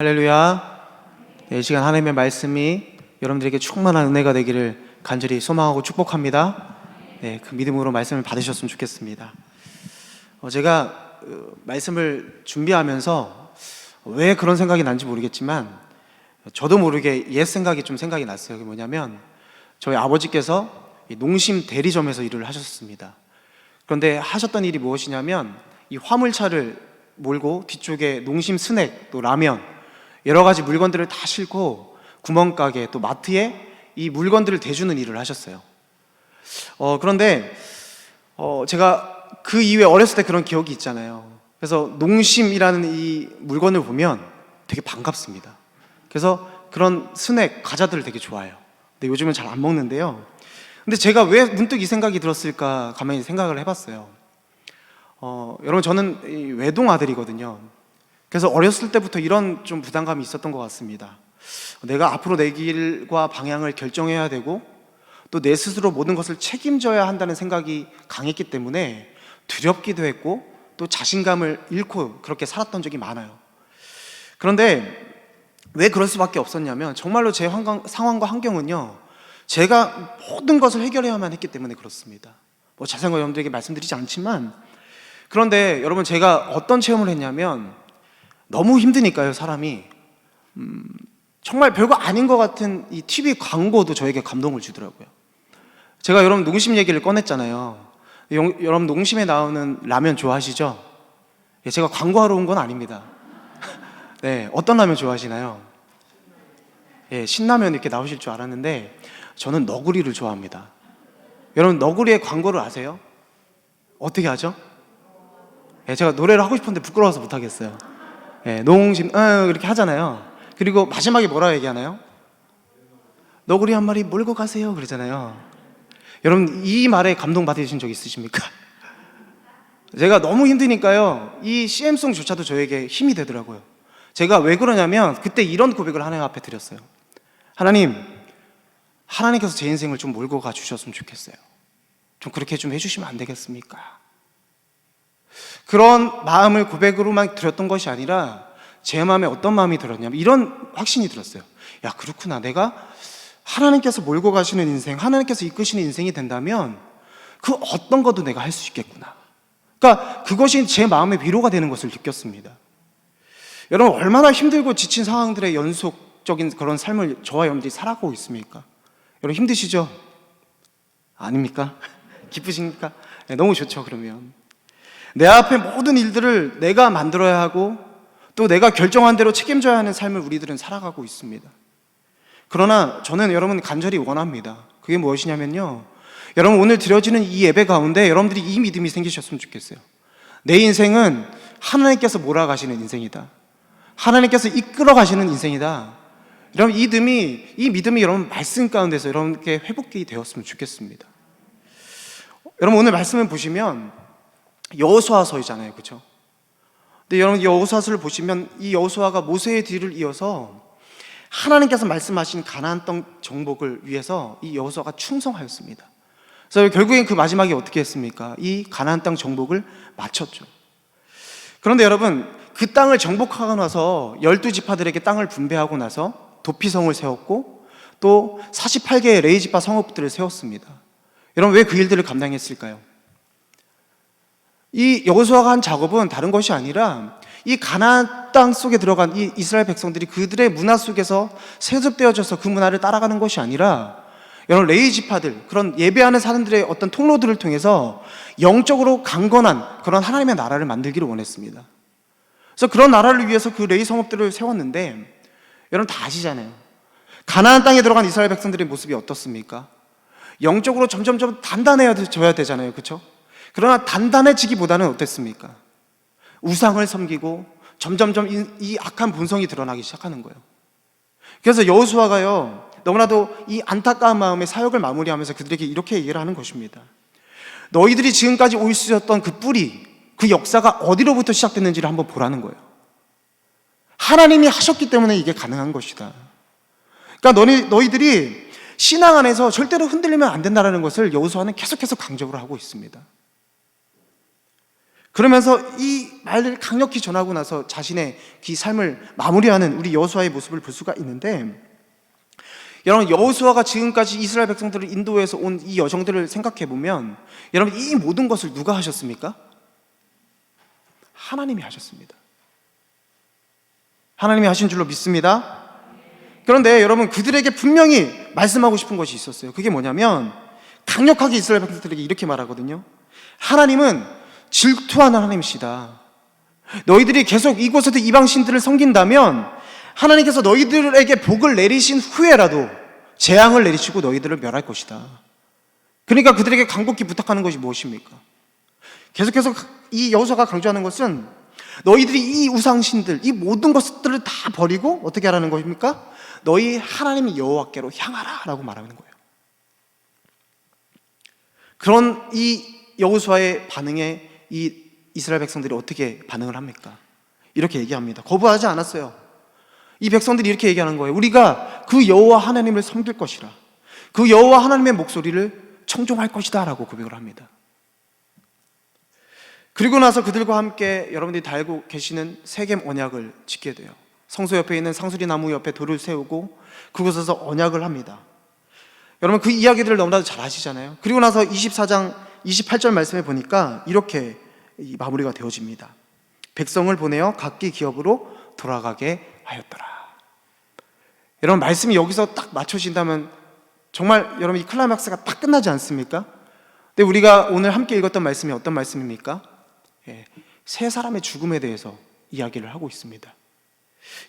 할렐루야. 이 시간 하나님의 말씀이 여러분들에게 충만한 은혜가 되기를 간절히 소망하고 축복합니다. 그 믿음으로 말씀을 받으셨으면 좋겠습니다. 제가 말씀을 준비하면서 왜 그런 생각이 난지 모르겠지만 저도 모르게 옛 생각이 좀 생각이 났어요. 그게 뭐냐면 저희 아버지께서 농심 대리점에서 일을 하셨습니다. 그런데 하셨던 일이 무엇이냐면 이 화물차를 몰고 뒤쪽에 농심 스낵, 또 라면, 여러 가지 물건들을 다 싣고 구멍가게 또 마트에 이 물건들을 대주는 일을 하셨어요. 그런데 제가 그 이후에 어렸을 때 그런 기억이 있잖아요. 그래서 농심이라는 이 물건을 보면 되게 반갑습니다. 그래서 그런 스낵, 과자들을 되게 좋아해요. 근데 요즘은 잘 안 먹는데요. 근데 제가 왜 문득 이 생각이 들었을까 가만히 생각을 해봤어요. 여러분, 저는 외동 아들이거든요. 그래서 어렸을 때부터 이런 좀 부담감이 있었던 것 같습니다. 내가 앞으로 내 길과 방향을 결정해야 되고 또 내 스스로 모든 것을 책임져야 한다는 생각이 강했기 때문에 두렵기도 했고 또 자신감을 잃고 그렇게 살았던 적이 많아요. 그런데 왜 그럴 수밖에 없었냐면 정말로 제 상황과 환경은요, 제가 모든 것을 해결해야만 했기 때문에 그렇습니다. 자세한 거 여러분들에게 말씀드리지 않지만, 그런데 여러분, 제가 어떤 체험을 했냐면 너무 힘드니까요, 사람이. 정말 별거 아닌 것 같은 이 TV 광고도 저에게 감동을 주더라고요. 제가 여러분 농심 얘기를 꺼냈잖아요. 여러분 농심에 나오는 라면 좋아하시죠? 제가 광고하러 온 건 아닙니다. 네, 어떤 라면 좋아하시나요? 신라면 이렇게 나오실 줄 알았는데 저는 너구리를 좋아합니다. 여러분 너구리의 광고를 아세요? 어떻게 하죠? 제가 노래를 하고 싶은데 부끄러워서 못하겠어요. 농심 이렇게 하잖아요. 그리고 마지막에 뭐라 얘기하나요? 너구리 한 마리 몰고 가세요 그러잖아요. 여러분 이 말에 감동받으신 적 있으십니까? 제가 너무 힘드니까요, 이 CM송조차도 저에게 힘이 되더라고요. 제가 왜 그러냐면 그때 이런 고백을 하나님 앞에 드렸어요. 하나님께서 제 인생을 좀 몰고 가 주셨으면 좋겠어요. 좀 그렇게 좀 해주시면 안 되겠습니까? 그런 마음을 고백으로만 드렸던 것이 아니라 제 마음에 어떤 마음이 들었냐면 이런 확신이 들었어요. 야, 그렇구나. 내가 하나님께서 몰고 가시는 인생, 하나님께서 이끄시는 인생이 된다면 그 어떤 것도 내가 할 수 있겠구나. 그러니까 그것이 제 마음의 위로가 되는 것을 느꼈습니다. 여러분, 얼마나 힘들고 지친 상황들의 연속적인 그런 삶을 저와 여러분들이 살아가고 있습니까? 여러분 힘드시죠? 아닙니까? 기쁘십니까? 너무 좋죠. 그러면 내 앞에 모든 일들을 내가 만들어야 하고 또 내가 결정한 대로 책임져야 하는 삶을 우리들은 살아가고 있습니다. 그러나 저는 여러분 간절히 원합니다. 그게 무엇이냐면요, 여러분 오늘 드려지는 이 예배 가운데 여러분들이 이 믿음이 생기셨으면 좋겠어요. 내 인생은 하나님께서 몰아가시는 인생이다. 하나님께서 이끌어 가시는 인생이다. 여러분 이 믿음이 여러분 말씀 가운데서 여러분께 회복이 되었으면 좋겠습니다. 여러분 오늘 말씀을 보시면 여호수아서이잖아요, 그렇죠? 근데 여러분 여호수아서를 보시면 이 여호수아가 모세의 뒤를 이어서 하나님께서 말씀하신 가나안 땅 정복을 위해서 이 여호수아가 충성하였습니다. 그래서 결국엔 그 마지막에 어떻게 했습니까? 이 가나안 땅 정복을 마쳤죠. 그런데 여러분 그 땅을 정복하고 나서 12지파들에게 땅을 분배하고 나서 도피성을 세웠고 또 48개의 레이지파 성읍들을 세웠습니다. 여러분 왜 그 일들을 감당했을까요? 이 여호수아가 한 작업은 다른 것이 아니라 이 가나안 땅 속에 들어간 이 이스라엘 백성들이 그들의 문화 속에서 세습되어져서 그 문화를 따라가는 것이 아니라 여러분 레위지파들, 그런 예배하는 사람들의 어떤 통로들을 통해서 영적으로 강건한 그런 하나님의 나라를 만들기를 원했습니다. 그래서 그런 나라를 위해서 그 레위 성읍들을 세웠는데 여러분 다 아시잖아요. 가나안 땅에 들어간 이스라엘 백성들의 모습이 어떻습니까? 영적으로 점점점 단단해져야 되잖아요, 그렇죠? 그러나 단단해지기보다는 어땠습니까? 우상을 섬기고 점점점 이 악한 본성이 드러나기 시작하는 거예요. 그래서 여호수아가요, 너무나도 이 안타까운 마음에 사역을 마무리하면서 그들에게 이렇게 얘기를 하는 것입니다. 너희들이 지금까지 올 수 있었던 그 뿌리, 그 역사가 어디로부터 시작됐는지를 한번 보라는 거예요. 하나님이 하셨기 때문에 이게 가능한 것이다. 그러니까 너희들이 신앙 안에서 절대로 흔들리면 안 된다는 것을 여호수아는 계속해서 강조를 하고 있습니다. 그러면서 이 말을 강력히 전하고 나서 자신의 그 삶을 마무리하는 우리 여호수아의 모습을 볼 수가 있는데, 여러분, 여호수아가 지금까지 이스라엘 백성들을 인도해서 온 이 여정들을 생각해 보면, 여러분, 이 모든 것을 누가 하셨습니까? 하나님이 하셨습니다. 하나님이 하신 줄로 믿습니다. 그런데 여러분, 그들에게 분명히 말씀하고 싶은 것이 있었어요. 그게 뭐냐면, 강력하게 이스라엘 백성들에게 이렇게 말하거든요. 하나님은 질투하는 하나님이시다. 너희들이 계속 이곳에서 이방신들을 섬긴다면 하나님께서 너희들에게 복을 내리신 후에라도 재앙을 내리시고 너희들을 멸할 것이다. 그러니까 그들에게 간곡히 부탁하는 것이 무엇입니까? 계속해서 이 여호수아가 강조하는 것은 너희들이 이 우상신들, 이 모든 것들을 다 버리고 어떻게 하라는 것입니까? 너희 하나님 여호와께로 향하라 라고 말하는 거예요. 그런 이 여호수아의 반응에 이 이스라엘 백성들이 어떻게 반응을 합니까? 이렇게 얘기합니다. 거부하지 않았어요. 이 백성들이 이렇게 얘기하는 거예요. 우리가 그 여호와 하나님을 섬길 것이라, 그 여호와 하나님의 목소리를 청종할 것이다 라고 고백을 합니다. 그리고 나서 그들과 함께 여러분들이 다 알고 계시는 세겜 언약을 짓게 돼요. 성소 옆에 있는 상수리 나무 옆에 돌을 세우고 그곳에서 언약을 합니다. 여러분, 그 이야기들을 너무나도 잘 아시잖아요. 그리고 나서 24장 28절 말씀에 보니까 이렇게 마무리가 되어집니다. 백성을 보내어 각기 기업으로 돌아가게 하였더라. 여러분, 말씀이 여기서 딱 맞춰진다면 정말 여러분, 이 클라이막스가 딱 끝나지 않습니까? 근데 우리가 오늘 함께 읽었던 말씀이 어떤 말씀입니까? 세 사람의 죽음에 대해서 이야기를 하고 있습니다.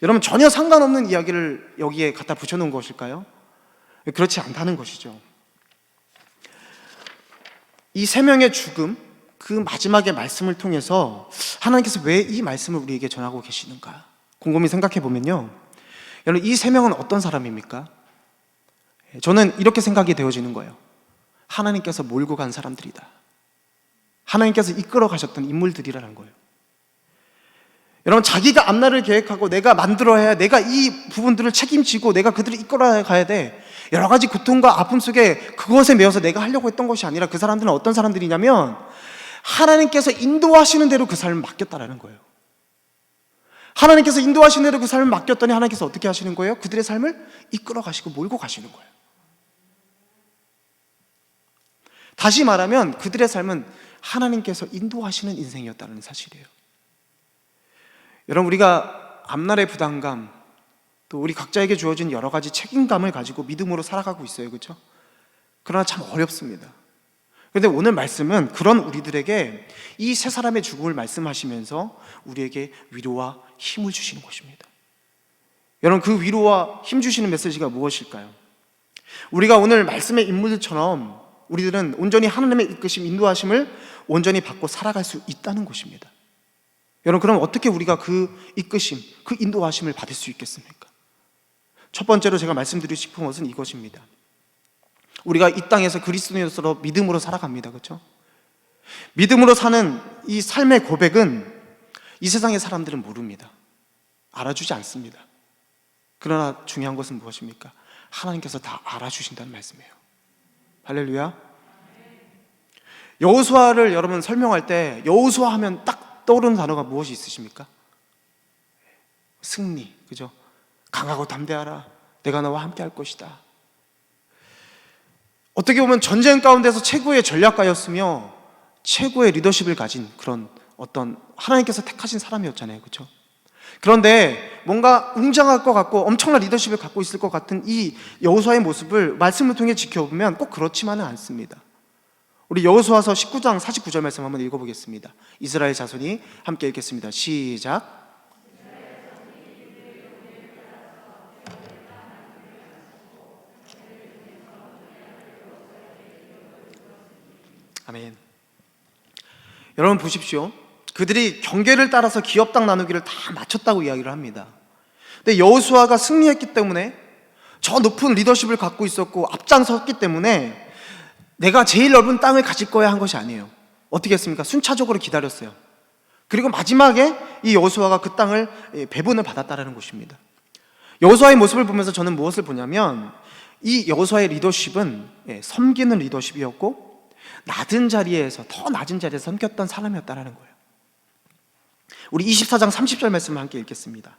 여러분, 전혀 상관없는 이야기를 여기에 갖다 붙여놓은 것일까요? 그렇지 않다는 것이죠. 이 세 명의 죽음, 그 마지막의 말씀을 통해서 하나님께서 왜 이 말씀을 우리에게 전하고 계시는가 곰곰이 생각해 보면요, 여러분, 이 세 명은 어떤 사람입니까? 저는 이렇게 생각이 되어지는 거예요. 하나님께서 몰고 간 사람들이다. 하나님께서 이끌어 가셨던 인물들이라는 거예요. 여러분, 자기가 앞날을 계획하고 내가 만들어야 해, 내가 이 부분들을 책임지고 내가 그들을 이끌어 가야 돼, 여러 가지 고통과 아픔 속에 그것에 매여서 내가 하려고 했던 것이 아니라, 그 사람들은 어떤 사람들이냐면 하나님께서 인도하시는 대로 그 삶을 맡겼다라는 거예요. 하나님께서 인도하시는 대로 그 삶을 맡겼더니 하나님께서 어떻게 하시는 거예요? 그들의 삶을 이끌어 가시고 몰고 가시는 거예요. 다시 말하면 그들의 삶은 하나님께서 인도하시는 인생이었다는 사실이에요. 여러분, 우리가 앞날의 부담감, 또 우리 각자에게 주어진 여러 가지 책임감을 가지고 믿음으로 살아가고 있어요. 그렇죠? 그러나 참 어렵습니다. 그런데 오늘 말씀은 그런 우리들에게 이 세 사람의 죽음을 말씀하시면서 우리에게 위로와 힘을 주시는 것입니다. 여러분, 그 위로와 힘 주시는 메시지가 무엇일까요? 우리가 오늘 말씀의 인물들처럼 우리들은 온전히 하나님의 이끄심, 인도하심을 온전히 받고 살아갈 수 있다는 것입니다. 여러분, 그럼 어떻게 우리가 그 이끄심, 그 인도하심을 받을 수 있겠습니까? 첫 번째로 제가 말씀드리고 싶은 것은 이것입니다. 우리가 이 땅에서 그리스도인으로 믿음으로 살아갑니다. 그렇죠? 믿음으로 사는 이 삶의 고백은 이 세상의 사람들은 모릅니다. 알아주지 않습니다. 그러나 중요한 것은 무엇입니까? 하나님께서 다 알아주신다는 말씀이에요. 할렐루야. 여호수아를 여러분 설명할 때 여호수아 하면 딱 떠오르는 단어가 무엇이 있으십니까? 승리, 그죠? 강하고 담대하라. 내가 너와 함께 할 것이다. 어떻게 보면 전쟁 가운데서 최고의 전략가였으며 최고의 리더십을 가진 그런 어떤 하나님께서 택하신 사람이었잖아요. 그렇죠? 그런데 뭔가 웅장할 것 같고 엄청난 리더십을 갖고 있을 것 같은 이 여호수아의 모습을 말씀을 통해 지켜보면 꼭 그렇지만은 않습니다. 우리 여호수아서 19장 49절 말씀 한번 읽어보겠습니다. 이스라엘 자손이 함께 읽겠습니다. 시작. 아멘. 여러분 보십시오. 그들이 경계를 따라서 기업 땅 나누기를 다 마쳤다고 이야기를 합니다. 근데 여호수아가 승리했기 때문에, 저 높은 리더십을 갖고 있었고 앞장섰기 때문에 내가 제일 넓은 땅을 가질 거야 한 것이 아니에요. 어떻게 했습니까? 순차적으로 기다렸어요. 그리고 마지막에 이 여호수아가 그 땅을 배분을 받았다라는 것입니다. 여호수아의 모습을 보면서 저는 무엇을 보냐면, 이 여호수아의 리더십은 섬기는 리더십이었고 더 낮은 자리에서 섬겼던 사람이었다라는 거예요. 우리 24장 30절 말씀을 함께 읽겠습니다.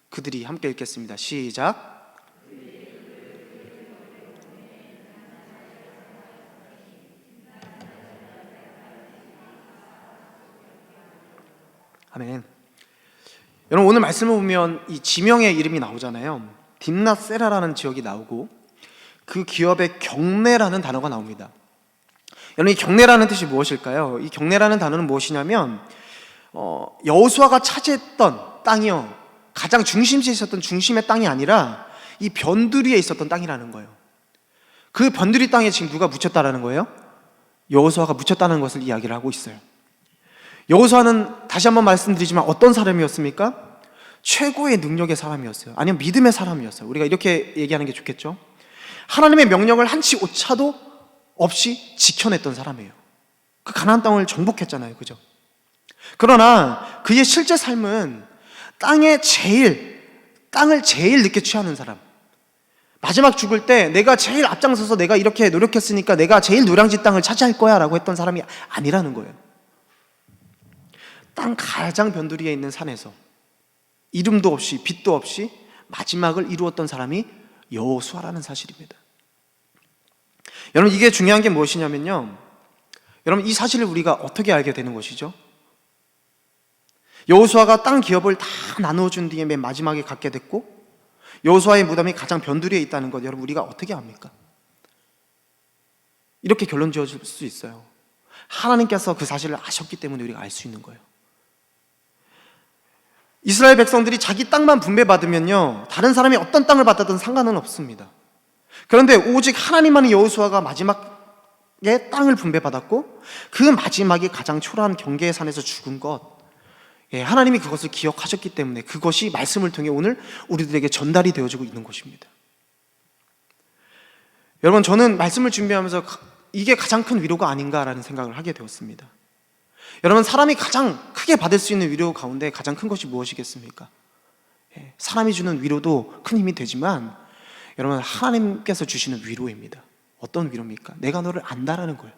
그들이 함께 읽겠습니다. 시작. 아멘. 여러분, 오늘 말씀을 보면 이 지명의 이름이 나오잖아요. 딥낫세라라는 지역이 나오고 그 기업의 경내라는 단어가 나옵니다. 여러분, 이 경내라는 뜻이 무엇일까요? 이 경내라는 단어는 무엇이냐면 여호수아가 차지했던 땅이요, 가장 중심지에 있었던 중심의 땅이 아니라 이 변두리에 있었던 땅이라는 거예요. 그 변두리 땅에 지금 누가 묻혔다라는 거예요? 여호수아가 묻혔다는 것을 이야기를 하고 있어요. 여호수아는 다시 한번 말씀드리지만 어떤 사람이었습니까? 최고의 능력의 사람이었어요. 아니면 믿음의 사람이었어요. 우리가 이렇게 얘기하는 게 좋겠죠. 하나님의 명령을 한치 오차도 없이 지켜냈던 사람이에요. 그 가나안 땅을 정복했잖아요, 그죠? 그러나 그의 실제 삶은 땅을 제일 늦게 취하는 사람, 마지막 죽을 때 내가 제일 앞장서서 내가 이렇게 노력했으니까 내가 제일 노량진 땅을 차지할 거야 라고 했던 사람이 아니라는 거예요. 땅 가장 변두리에 있는 산에서 이름도 없이 빛도 없이 마지막을 이루었던 사람이 여호수아라는 사실입니다. 여러분, 이게 중요한 게 무엇이냐면요, 여러분, 이 사실을 우리가 어떻게 알게 되는 것이죠? 여호수아가 땅 기업을 다 나누어준 뒤에 맨 마지막에 갖게 됐고 여호수아의 무덤이 가장 변두리에 있다는 것, 여러분, 우리가 어떻게 압니까? 이렇게 결론 지어줄 수 있어요. 하나님께서 그 사실을 아셨기 때문에 우리가 알 수 있는 거예요. 이스라엘 백성들이 자기 땅만 분배받으면요, 다른 사람이 어떤 땅을 받았든 상관은 없습니다. 그런데 오직 하나님만이 여호수아가 마지막에 땅을 분배받았고 그 마지막이 가장 초라한 경계의 산에서 죽은 것, 하나님이 그것을 기억하셨기 때문에 그것이 말씀을 통해 오늘 우리들에게 전달이 되어지고 있는 것입니다. 여러분, 저는 말씀을 준비하면서 이게 가장 큰 위로가 아닌가라는 생각을 하게 되었습니다. 여러분, 사람이 가장 크게 받을 수 있는 위로 가운데 가장 큰 것이 무엇이겠습니까? 사람이 주는 위로도 큰 힘이 되지만 여러분, 하나님께서 주시는 위로입니다. 어떤 위로입니까? 내가 너를 안다라는 거예요.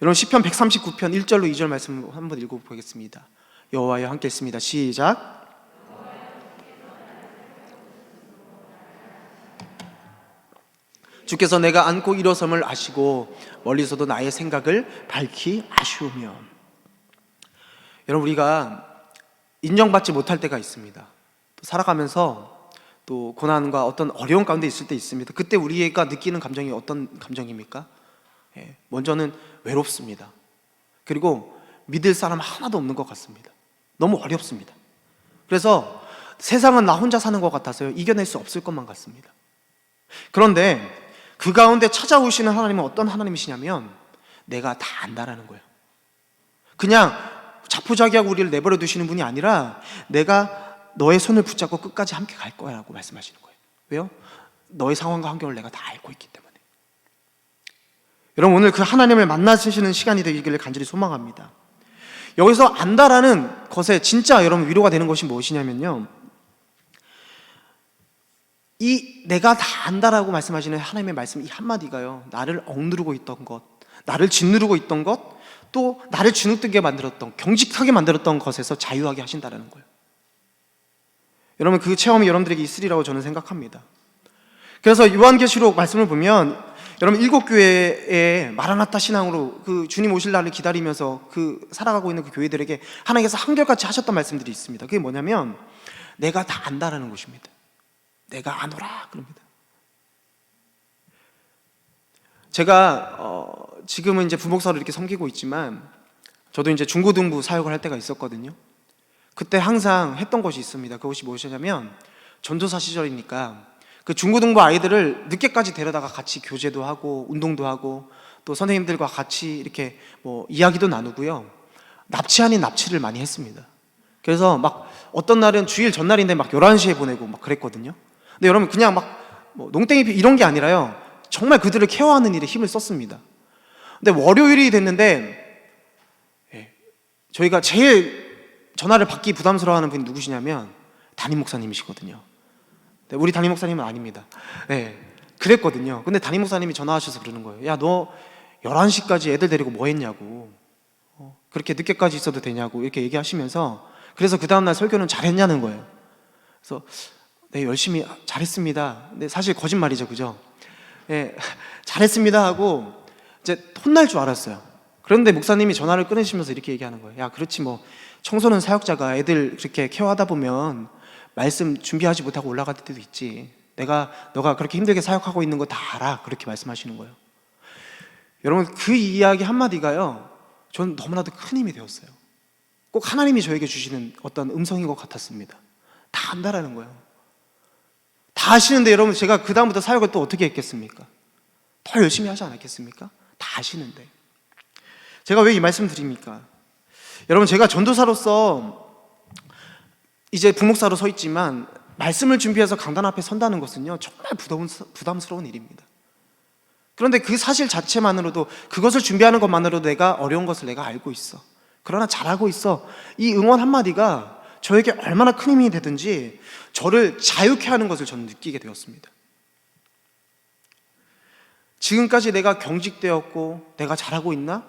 여러분, 시편 139편 1절로 2절 말씀을 한번 읽어보겠습니다. 여호와여 함께 했습니다. 시작. 주께서 내가 앉고 일어섬을 아시고 멀리서도 나의 생각을 밝히 아시오며. 여러분, 우리가 인정받지 못할 때가 있습니다. 또 살아가면서 또 고난과 어떤 어려운 가운데 있을 때 있습니다. 그때 우리가 느끼는 감정이 어떤 감정입니까? 먼저는 외롭습니다. 그리고 믿을 사람 하나도 없는 것 같습니다. 너무 어렵습니다. 그래서 세상은 나 혼자 사는 것 같아서요, 이겨낼 수 없을 것만 같습니다. 그런데 그 가운데 찾아오시는 하나님은 어떤 하나님이시냐면 내가 다 안다라는 거예요. 그냥 자포자기하고 우리를 내버려 두시는 분이 아니라 내가 너의 손을 붙잡고 끝까지 함께 갈 거야 라고 말씀하시는 거예요. 왜요? 너의 상황과 환경을 내가 다 알고 있기 때문에. 여러분, 오늘 그 하나님을 만나시는 시간이 되기를 간절히 소망합니다. 여기서 안다라는 것에 진짜 여러분 위로가 되는 것이 무엇이냐면요, 이 내가 다 안다라고 말씀하시는 하나님의 말씀, 이 한마디가요, 나를 억누르고 있던 것, 나를 짓누르고 있던 것, 또 나를 주눅들게 만들었던, 경직하게 만들었던 것에서 자유하게 하신다라는 거예요. 여러분, 그 체험이 여러분들에게 있으리라고 저는 생각합니다. 그래서 요한계시록 말씀을 보면 여러분, 7교회에 마라나타 신앙으로 그 주님 오실 날을 기다리면서 그 살아가고 있는 그 교회들에게 하나님께서 한결같이 하셨던 말씀들이 있습니다. 그게 뭐냐면 내가 다 안다라는 것입니다. 내가 아노라 그럽니다. 제가 지금은 이제 부목사로 이렇게 섬기고 있지만 저도 이제 중고등부 사역을 할 때가 있었거든요. 그때 항상 했던 것이 있습니다. 그것이 무엇이냐면 전도사 시절이니까 그 중고등부 아이들을 늦게까지 데려다가 같이 교제도 하고 운동도 하고 또 선생님들과 같이 이렇게 뭐 이야기도 나누고요, 납치 아닌 납치를 많이 했습니다. 그래서 막 어떤 날은 주일 전날인데 막 11시에 보내고 막 그랬거든요. 근데 여러분, 그냥 막 뭐 농땡이 이런 게 아니라요, 정말 그들을 케어하는 일에 힘을 썼습니다. 근데 월요일이 됐는데 저희가 제일 전화를 받기 부담스러워하는 분이 누구시냐면 담임 목사님이시거든요. 네, 우리 담임 목사님은 아닙니다. 네, 그랬거든요. 근데 담임 목사님이 전화하셔서 그러는 거예요. 야, 너 11시까지 애들 데리고 뭐 했냐고. 그렇게 늦게까지 있어도 되냐고 이렇게 얘기하시면서, 그래서 그 다음날 설교는 잘했냐는 거예요. 그래서 네, 열심히 잘했습니다. 근데 사실 거짓말이죠, 그죠? 네, 잘했습니다 하고 이제 혼날 줄 알았어요. 그런데 목사님이 전화를 끊으시면서 이렇게 얘기하는 거예요. 야, 그렇지 뭐 청소년 사역자가 애들 그렇게 케어하다 보면 말씀 준비하지 못하고 올라갈 때도 있지. 너가 그렇게 힘들게 사역하고 있는 거 다 알아. 그렇게 말씀하시는 거예요. 여러분, 그 이야기 한마디가요, 저는 너무나도 큰 힘이 되었어요. 꼭 하나님이 저에게 주시는 어떤 음성인 것 같았습니다. 다 안다라는 거예요. 다 아시는데 여러분, 제가 그 다음부터 사역을 또 어떻게 했겠습니까? 더 열심히 하지 않았겠습니까? 다 아시는데. 제가 왜 이 말씀 드립니까? 여러분, 제가 전도사로서 이제 부목사로 서 있지만 말씀을 준비해서 강단 앞에 선다는 것은요, 정말 부담스러운 일입니다. 그런데 그 사실 자체만으로도, 그것을 준비하는 것만으로도 내가 어려운 것을 내가 알고 있어, 그러나 잘하고 있어, 이 응원 한마디가 저에게 얼마나 큰 힘이 되든지 저를 자유케 하는 것을 저는 느끼게 되었습니다. 지금까지 내가 경직되었고 내가 잘하고 있나?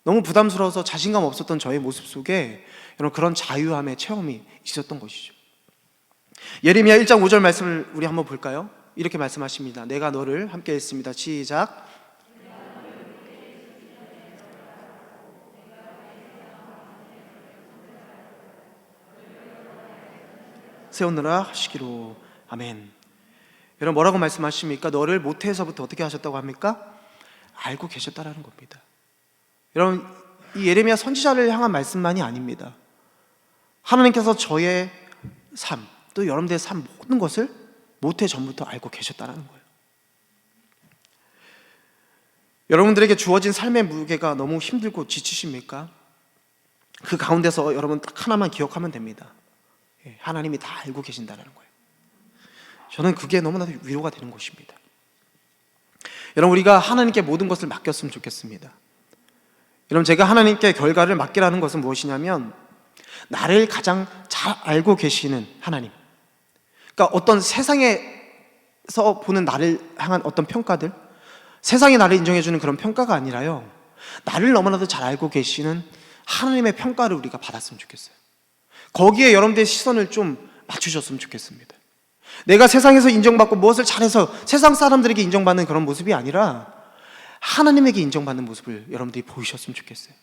너무 부담스러워서 자신감 없었던 저의 모습 속에 여러분, 그런 자유함의 체험이 있었던 것이죠. 예레미야 1장 5절 말씀을 우리 한번 볼까요? 이렇게 말씀하십니다. 내가 너를 함께 했습니다. 시작. 세우느라 하시기로. 아멘. 여러분, 뭐라고 말씀하십니까? 너를 모태에서부터 어떻게 하셨다고 합니까? 알고 계셨다라는 겁니다. 여러분, 이 예레미야 선지자를 향한 말씀만이 아닙니다. 하나님께서 저의 삶, 또 여러분들의 삶 모든 것을 모태 전부터 알고 계셨다라는 거예요. 여러분들에게 주어진 삶의 무게가 너무 힘들고 지치십니까? 그 가운데서 여러분 딱 하나만 기억하면 됩니다. 하나님이 다 알고 계신다는 거예요. 저는 그게 너무나도 위로가 되는 것입니다. 여러분, 우리가 하나님께 모든 것을 맡겼으면 좋겠습니다. 여러분, 제가 하나님께 결과를 맡기라는 것은 무엇이냐면, 나를 가장 잘 알고 계시는 하나님, 그러니까 어떤 세상에서 보는 나를 향한 어떤 평가들, 세상이 나를 인정해주는 그런 평가가 아니라요, 나를 너무나도 잘 알고 계시는 하나님의 평가를 우리가 받았으면 좋겠어요. 거기에 여러분들의 시선을 좀 맞추셨으면 좋겠습니다. 내가 세상에서 인정받고 무엇을 잘해서 세상 사람들에게 인정받는 그런 모습이 아니라 하나님에게 인정받는 모습을 여러분들이 보이셨으면 좋겠어요.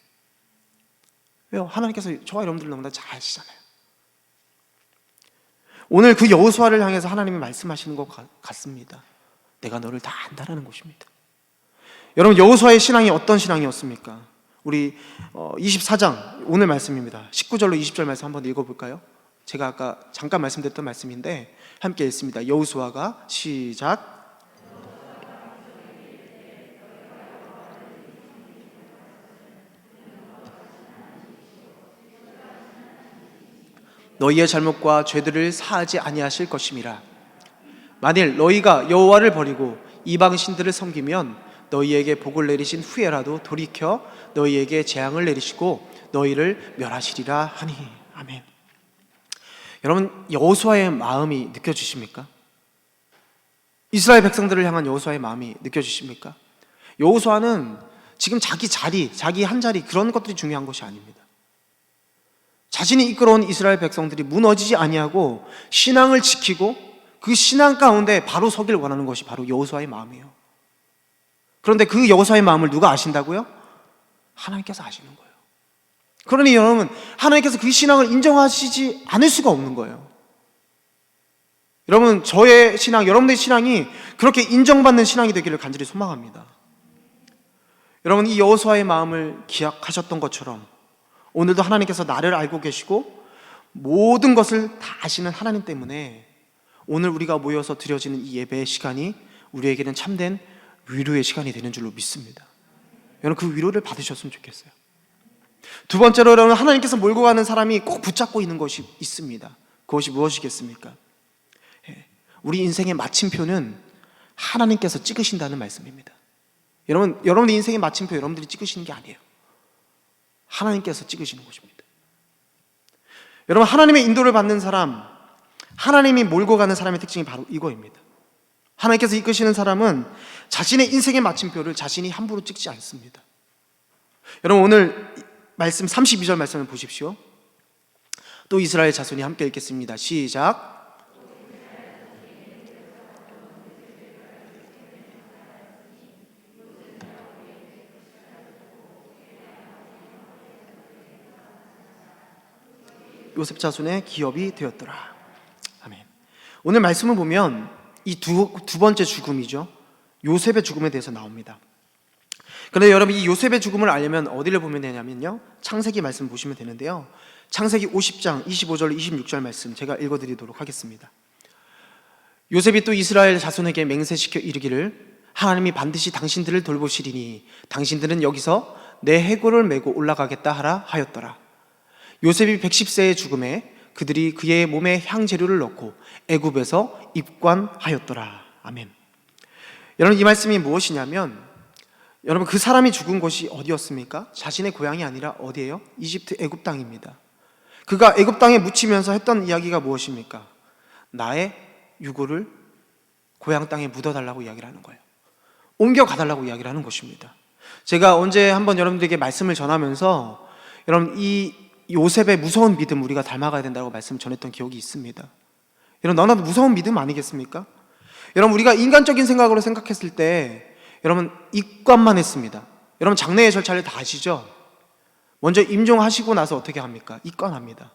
왜요? 하나님께서 저와 여러분들 너무나 잘 아시잖아요. 오늘 그 여호수아를 향해서 하나님이 말씀하시는 것 같습니다. 내가 너를 다 안다라는 것입니다. 여러분, 여호수아의 신앙이 어떤 신앙이었습니까? 우리 24장 오늘 말씀입니다. 19절로 20절 말씀 한번 읽어볼까요? 제가 아까 잠깐 말씀드렸던 말씀인데 함께 읽습니다. 여호수아가 시작. 너희의 잘못과 죄들을 사하지 아니하실 것임이라. 만일 너희가 여호와를 버리고 이방 신들을 섬기면 너희에게 복을 내리신 후에라도 돌이켜 너희에게 재앙을 내리시고 너희를 멸하시리라 하니. 아멘. 여러분, 여호수아의 마음이 느껴지십니까? 이스라엘 백성들을 향한 여호수아의 마음이 느껴지십니까? 여호수아는 지금 자기 자리, 자기 한 자리, 그런 것들이 중요한 것이 아닙니다. 자신이 이끌어온 이스라엘 백성들이 무너지지 아니하고 신앙을 지키고 그 신앙 가운데 바로 서길 원하는 것이 바로 여호수아의 마음이에요. 그런데 그 여호수아의 마음을 누가 아신다고요? 하나님께서 아시는 거예요. 그러니 여러분, 하나님께서 그 신앙을 인정하시지 않을 수가 없는 거예요. 여러분, 저의 신앙, 여러분들의 신앙이 그렇게 인정받는 신앙이 되기를 간절히 소망합니다. 여러분, 이 여호수아의 마음을 기억하셨던 것처럼 오늘도 하나님께서 나를 알고 계시고 모든 것을 다 아시는 하나님 때문에 오늘 우리가 모여서 드려지는 이 예배의 시간이 우리에게는 참된 위로의 시간이 되는 줄로 믿습니다. 여러분, 그 위로를 받으셨으면 좋겠어요. 두 번째로, 여러분, 하나님께서 몰고 가는 사람이 꼭 붙잡고 있는 것이 있습니다. 그것이 무엇이겠습니까? 우리 인생의 마침표는 하나님께서 찍으신다는 말씀입니다. 여러분의 인생의 마침표 여러분들이 찍으시는 게 아니에요. 하나님께서 찍으시는 것입니다. 여러분, 하나님의 인도를 받는 사람, 하나님이 몰고 가는 사람의 특징이 바로 이거입니다. 하나님께서 이끄시는 사람은 자신의 인생의 마침표를 자신이 함부로 찍지 않습니다. 여러분, 오늘 말씀 32절 말씀을 보십시오. 또 이스라엘 자손이 함께 읽겠습니다. 시작. 요셉 자손의 기업이 되었더라. 아멘. 오늘 말씀을 보면 이 두 번째 죽음이죠. 요셉의 죽음에 대해서 나옵니다. 그런데 여러분, 이 요셉의 죽음을 알려면 어디를 보면 되냐면요, 창세기 말씀 보시면 되는데요, 창세기 50장 25절 26절 말씀 제가 읽어드리도록 하겠습니다. 요셉이 또 이스라엘 자손에게 맹세시켜 이르기를 하나님이 반드시 당신들을 돌보시리니 당신들은 여기서 내 해골을 메고 올라가겠다 하라 하였더라. 요셉이 110세의 죽음에 그들이 그의 몸에 향재료를 넣고 애굽에서 입관하였더라. 아멘. 여러분, 이 말씀이 무엇이냐면, 여러분, 그 사람이 죽은 곳이 어디였습니까? 자신의 고향이 아니라 어디예요? 이집트 애굽 땅입니다. 그가 애굽 땅에 묻히면서 했던 이야기가 무엇입니까? 나의 유골을 고향 땅에 묻어달라고 이야기를 하는 거예요. 옮겨가달라고 이야기를 하는 것입니다. 제가 언제 한번 여러분들에게 말씀을 전하면서 여러분, 이 요셉의 무서운 믿음 우리가 닮아가야 된다고 말씀 전했던 기억이 있습니다. 여러분, 너무나도 무서운 믿음 아니겠습니까? 여러분, 우리가 인간적인 생각으로 생각했을 때 여러분, 입관만 했습니다. 여러분, 장례의 절차를 다 아시죠? 먼저 임종하시고 나서 어떻게 합니까? 입관합니다.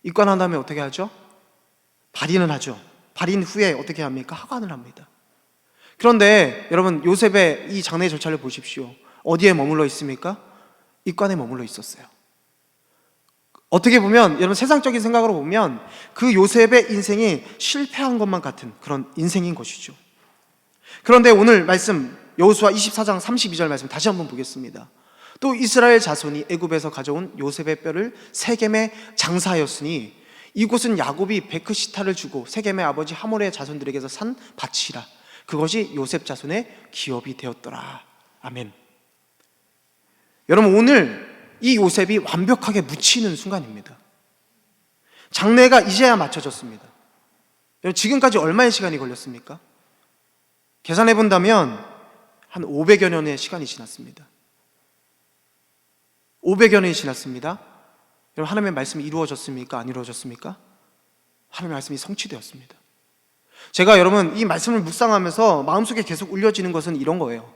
입관한 다음에 어떻게 하죠? 발인을 하죠. 발인 후에 어떻게 합니까? 하관을 합니다. 그런데 여러분, 요셉의 이 장례의 절차를 보십시오. 어디에 머물러 있습니까? 입관에 머물러 있었어요. 어떻게 보면 여러분, 세상적인 생각으로 보면 그 요셉의 인생이 실패한 것만 같은 그런 인생인 것이죠. 그런데 오늘 말씀 여호수아 24장 32절 말씀 다시 한번 보겠습니다. 또 이스라엘 자손이 애굽에서 가져온 요셉의 뼈를 세겜에 장사하였으니 이곳은 야곱이 베크시타를 주고 세겜의 아버지 하몰의 자손들에게서 산 밭이라. 그것이 요셉 자손의 기업이 되었더라. 아멘. 여러분, 오늘 이 요셉이 완벽하게 묻히는 순간입니다. 장례가 이제야 마쳐졌습니다. 여러분, 지금까지 얼마의 시간이 걸렸습니까? 계산해 본다면 한 500여 년의 시간이 지났습니다. 500여 년이 지났습니다. 여러분, 하나님의 말씀이 이루어졌습니까? 안 이루어졌습니까? 하나님의 말씀이 성취되었습니다. 제가 여러분, 이 말씀을 묵상하면서 마음속에 계속 울려지는 것은 이런 거예요.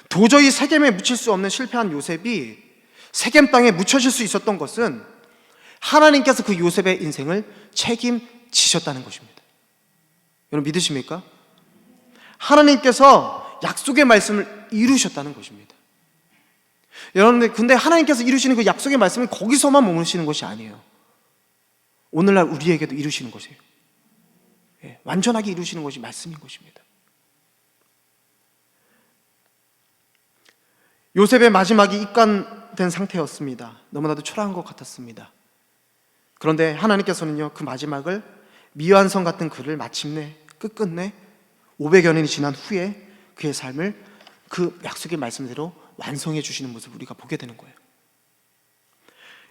도저히 세겜에 묻힐 수 없는 실패한 요셉이 세겜 땅에 묻혀질 수 있었던 것은 하나님께서 그 요셉의 인생을 책임지셨다는 것입니다. 여러분, 믿으십니까? 하나님께서 약속의 말씀을 이루셨다는 것입니다. 여러분들, 근데 하나님께서 이루시는 그 약속의 말씀은 거기서만 머무르시는 것이 아니에요. 오늘날 우리에게도 이루시는 것이에요. 완전하게 이루시는 것이 말씀인 것입니다. 요셉의 마지막이 입관된 상태였습니다. 너무나도 초라한 것 같았습니다. 그런데 하나님께서는요, 그 마지막을 미완성 같은 그를 마침내 끝끝내 500여 년이 지난 후에 그의 삶을 그 약속의 말씀대로 완성해 주시는 모습을 우리가 보게 되는 거예요.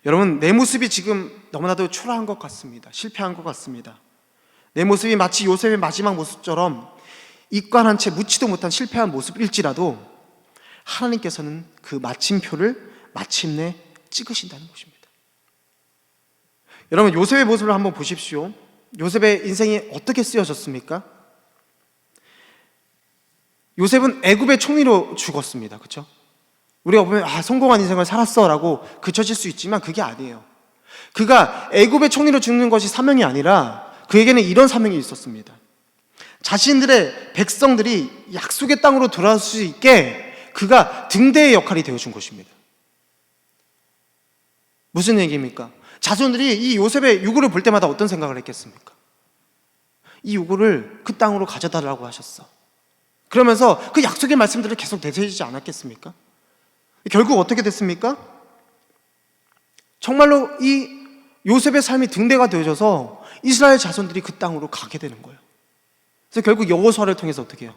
여러분, 내 모습이 지금 너무나도 초라한 것 같습니다. 실패한 것 같습니다. 내 모습이 마치 요셉의 마지막 모습처럼 입관한 채 묻지도 못한 실패한 모습일지라도 하나님께서는 그 마침표를 마침내 찍으신다는 것입니다. 여러분, 요셉의 모습을 한번 보십시오. 요셉의 인생이 어떻게 쓰여졌습니까? 요셉은 애굽의 총리로 죽었습니다. 그렇죠? 우리가 보면 성공한 인생을 살았어라고 그쳐질 수 있지만 그게 아니에요. 그가 애굽의 총리로 죽는 것이 사명이 아니라 그에게는 이런 사명이 있었습니다. 자신들의 백성들이 약속의 땅으로 돌아올 수 있게 그가 등대의 역할이 되어준 것입니다. 무슨 얘기입니까? 자손들이 이 요셉의 유골을 볼 때마다 어떤 생각을 했겠습니까? 이 유골을 그 땅으로 가져다라고 하셨어. 그러면서 그 약속의 말씀들을 계속 내세우지 않았겠습니까? 결국 어떻게 됐습니까? 정말로 이 요셉의 삶이 등대가 되어져서 이스라엘 자손들이 그 땅으로 가게 되는 거예요. 그래서 결국 여호수아를 통해서 어떻게 해요?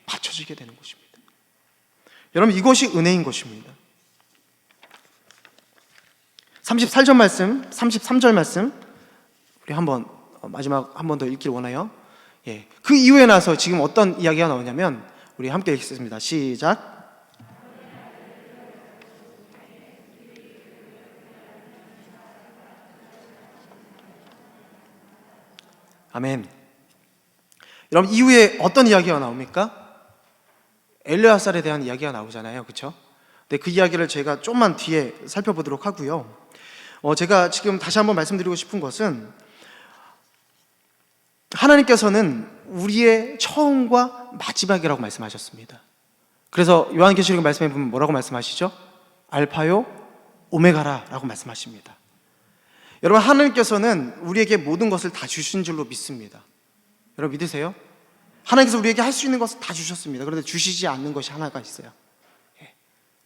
맞춰지게 되는 것입니다. 여러분, 이것이 은혜인 것입니다. 33절 말씀, 33절 말씀 우리 한번 마지막 한 번 더 읽길 원해요. 그 이후에 나서 지금 어떤 이야기가 나오냐면 우리 함께 읽겠습니다. 시작. 아멘. 여러분, 이후에 어떤 이야기가 나옵니까? 엘르아살에 대한 이야기가 나오잖아요, 그렇죠? 근데 그 이야기를 제가 좀만 뒤에 살펴보도록 하고요. 제가 지금 다시 한번 말씀드리고 싶은 것은, 하나님께서는 우리의 처음과 마지막이라고 말씀하셨습니다. 그래서 요한계시록 말씀해 보면 뭐라고 말씀하시죠? 알파요 오메가라 라고 말씀하십니다. 여러분, 하나님께서는 우리에게 모든 것을 다 주신 줄로 믿습니다. 여러분, 믿으세요? 하나님께서 우리에게 할 수 있는 것을 다 주셨습니다. 그런데 주시지 않는 것이 하나가 있어요.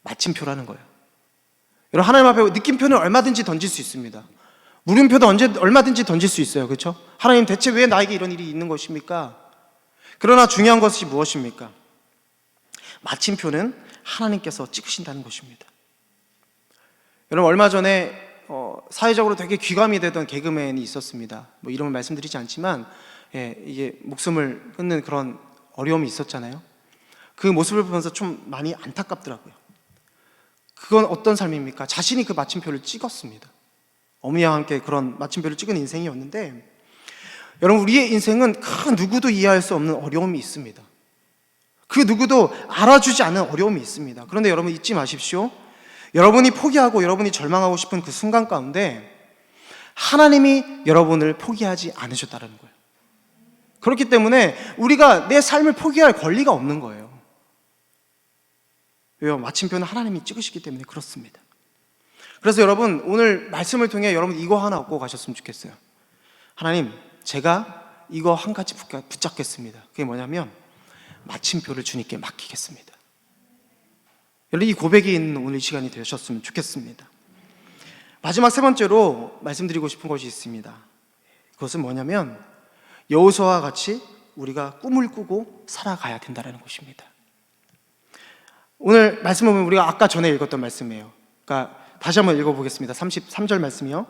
마침표라는 거예요. 여러분, 하나님 앞에 느낌표는 얼마든지 던질 수 있습니다. 물음표도 얼마든지 던질 수 있어요. 그렇죠? 하나님, 대체 왜 나에게 이런 일이 있는 것입니까? 그러나 중요한 것이 무엇입니까? 마침표는 하나님께서 찍으신다는 것입니다. 여러분, 얼마 전에 사회적으로 되게 귀감이 되던 개그맨이 있었습니다. 뭐 이름을 말씀드리지 않지만, 이게 목숨을 끊는 그런 어려움이 있었잖아요. 그 모습을 보면서 좀 많이 안타깝더라고요. 그건 어떤 삶입니까? 자신이 그 마침표를 찍었습니다. 어머니와 함께 그런 마침표를 찍은 인생이었는데, 여러분, 우리의 인생은 그 누구도 이해할 수 없는 어려움이 있습니다. 그 누구도 알아주지 않는 어려움이 있습니다. 그런데 여러분, 잊지 마십시오. 여러분이 포기하고 여러분이 절망하고 싶은 그 순간 가운데 하나님이 여러분을 포기하지 않으셨다는 거예요. 그렇기 때문에 우리가 내 삶을 포기할 권리가 없는 거예요. 왜요? 마침표는 하나님이 찍으시기 때문에 그렇습니다. 그래서 여러분, 오늘 말씀을 통해 여러분 이거 하나 얻고 가셨으면 좋겠어요. 하나님, 제가 이거 한 가지 붙잡겠습니다. 그게 뭐냐면 마침표를 주님께 맡기겠습니다. 여러분, 이 고백이 있는 오늘 이 시간이 되셨으면 좋겠습니다. 마지막 세 번째로 말씀드리고 싶은 것이 있습니다. 그것은 뭐냐면 여호수아와 같이 우리가 꿈을 꾸고 살아가야 된다는 것입니다. 오늘 말씀을 보면 우리가 아까 전에 읽었던 말씀이에요. 그러니까 다시 한번 읽어보겠습니다. 33절 말씀이요.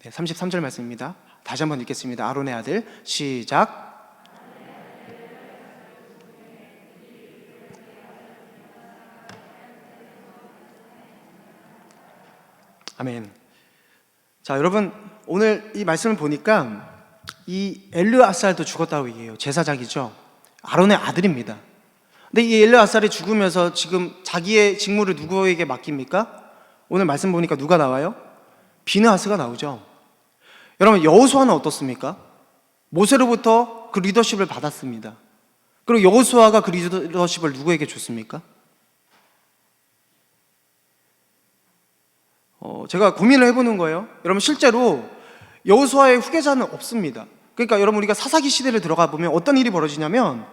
33절 말씀입니다. 다시 한번 읽겠습니다. 아론의 아들, 시작. 아멘. 자, 여러분, 오늘 이 말씀을 보니까 이 엘르아살도 죽었다고 얘기해요. 제사장이죠. 아론의 아들입니다. 근데 이 엘르아살이 죽으면서 지금 자기의 직무를 누구에게 맡깁니까? 오늘 말씀 보니까 누가 나와요? 비느하스가 나오죠. 여러분, 여호수아는 어떻습니까? 모세로부터 그 리더십을 받았습니다. 그리고 여호수아가 그 리더십을 누구에게 줬습니까? 제가 고민을 해보는 거예요. 여러분, 실제로 여호수아의 후계자는 없습니다. 그러니까 여러분, 우리가 사사기 시대를 들어가 보면 어떤 일이 벌어지냐면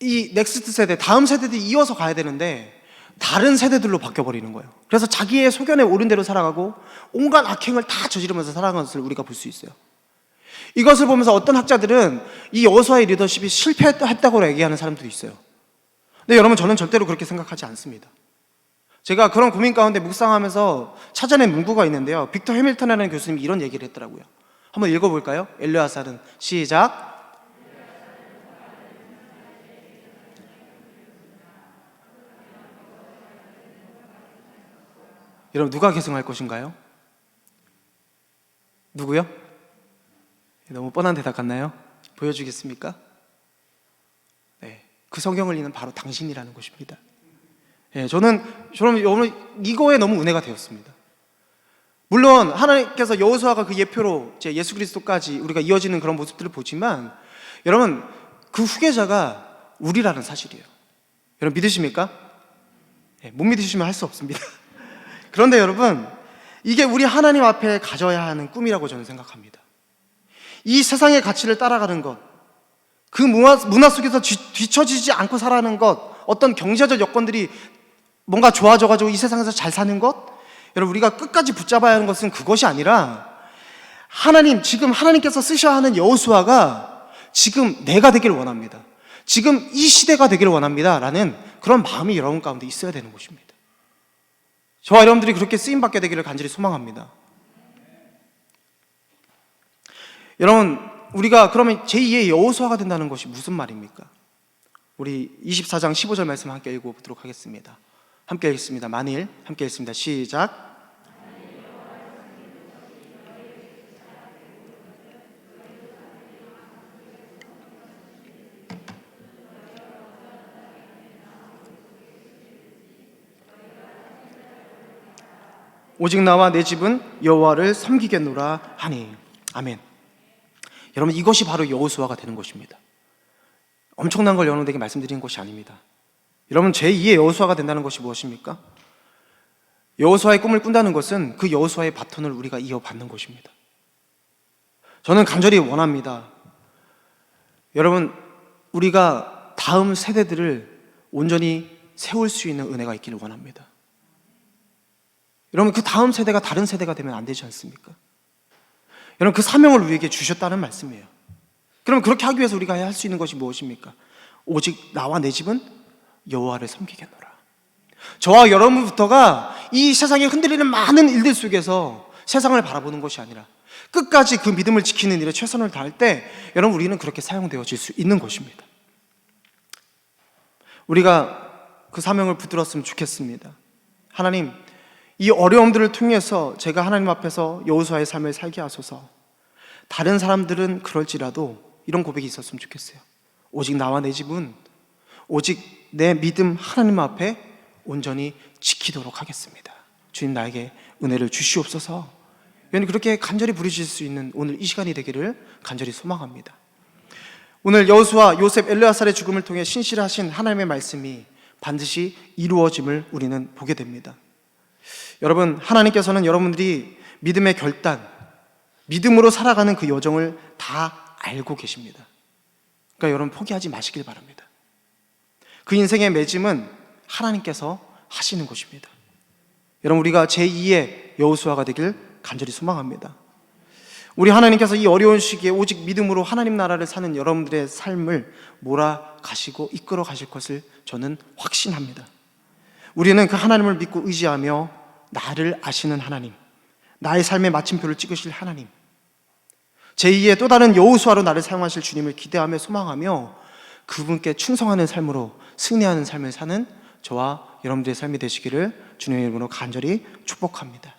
이 넥스트 세대, 다음 세대들이 이어서 가야 되는데 다른 세대들로 바뀌어버리는 거예요. 그래서 자기의 소견에 옳은 대로 살아가고 온갖 악행을 다 저지르면서 살아가는 것을 우리가 볼 수 있어요. 이것을 보면서 어떤 학자들은 이 여호수아의 리더십이 실패했다고 얘기하는 사람들이 있어요. 근데 여러분, 저는 절대로 그렇게 생각하지 않습니다. 제가 그런 고민 가운데 묵상하면서 찾아낸 문구가 있는데요. 빅터 해밀턴이라는 교수님이 이런 얘기를 했더라고요. 한번 읽어볼까요? 엘르아살은, 시작. 여러분, 누가 계승할 것인가요? 누구요? 너무 뻔한 대답 같나요? 보여주겠습니까? 네, 그 성경을 읽는 바로 당신이라는 것입니다. 저는 오늘 이거에 너무 은혜가 되었습니다. 물론 하나님께서 여호수아가 그 예표로 예수 그리스도까지 우리가 이어지는 그런 모습들을 보지만, 여러분, 그 후계자가 우리라는 사실이에요. 여러분, 믿으십니까? 못 믿으시면 할 수 없습니다. 그런데 여러분, 이게 우리 하나님 앞에 가져야 하는 꿈이라고 저는 생각합니다. 이 세상의 가치를 따라가는 것, 그 문화 속에서 뒤처지지 않고 살아가는 것, 어떤 경제적 여건들이 뭔가 좋아져가지고 이 세상에서 잘 사는 것, 여러분, 우리가 끝까지 붙잡아야 하는 것은 그것이 아니라 지금 하나님께서 쓰셔야 하는 여호수아가 지금 내가 되기를 원합니다. 지금 이 시대가 되기를 원합니다. 라는 그런 마음이 여러분 가운데 있어야 되는 것입니다. 저와 여러분들이 그렇게 쓰임받게 되기를 간절히 소망합니다. 여러분, 우리가 그러면 제2의 여호수아가 된다는 것이 무슨 말입니까? 우리 24장 15절 말씀 함께 읽어보도록 하겠습니다. 함께 읽습니다. 만일 함께 읽습니다. 시작. 오직 나와 내 집은 여호와를 섬기겠노라 하니. 아멘. 여러분, 이것이 바로 여호수아가 되는 것입니다. 엄청난 걸 여러분에게 말씀드리는 것이 아닙니다. 여러분, 제2의 여호수아가 된다는 것이 무엇입니까? 여호수아의 꿈을 꾼다는 것은 그 여호수아의 바톤을 우리가 이어받는 것입니다. 저는 간절히 원합니다. 여러분, 우리가 다음 세대들을 온전히 세울 수 있는 은혜가 있기를 원합니다. 여러분, 그 다음 세대가 다른 세대가 되면 안 되지 않습니까? 여러분, 그 사명을 우리에게 주셨다는 말씀이에요. 그럼 그렇게 하기 위해서 우리가 할 수 있는 것이 무엇입니까? 오직 나와 내 집은 여호와를 섬기겠노라. 저와 여러분부터가 이 세상에 흔들리는 많은 일들 속에서 세상을 바라보는 것이 아니라 끝까지 그 믿음을 지키는 일에 최선을 다할 때, 여러분, 우리는 그렇게 사용되어질 수 있는 것입니다. 우리가 그 사명을 붙들었으면 좋겠습니다. 하나님, 이 어려움들을 통해서 제가 하나님 앞에서 여호수아의 삶을 살게 하소서. 다른 사람들은 그럴지라도 이런 고백이 있었으면 좋겠어요. 오직 나와 내 집은 오직 내 믿음 하나님 앞에 온전히 지키도록 하겠습니다. 주님, 나에게 은혜를 주시옵소서. 여러분, 그렇게 간절히 부르실 수 있는 오늘 이 시간이 되기를 간절히 소망합니다. 오늘 여호수아, 요셉, 엘르야살의 죽음을 통해 신실하신 하나님의 말씀이 반드시 이루어짐을 우리는 보게 됩니다. 여러분, 하나님께서는 여러분들이 믿음의 결단, 믿음으로 살아가는 그 여정을 다 알고 계십니다. 그러니까 여러분, 포기하지 마시길 바랍니다. 그 인생의 맺음은 하나님께서 하시는 것입니다. 여러분, 우리가 제2의 여호수아가 되길 간절히 소망합니다. 우리 하나님께서 이 어려운 시기에 오직 믿음으로 하나님 나라를 사는 여러분들의 삶을 몰아가시고 이끌어 가실 것을 저는 확신합니다. 우리는 그 하나님을 믿고 의지하며 나를 아시는 하나님, 나의 삶의 마침표를 찍으실 하나님, 제2의 또 다른 여호수아로 나를 사용하실 주님을 기대하며 소망하며 그분께 충성하는 삶으로 승리하는 삶을 사는 저와 여러분들의 삶이 되시기를 주님의 이름으로 간절히 축복합니다.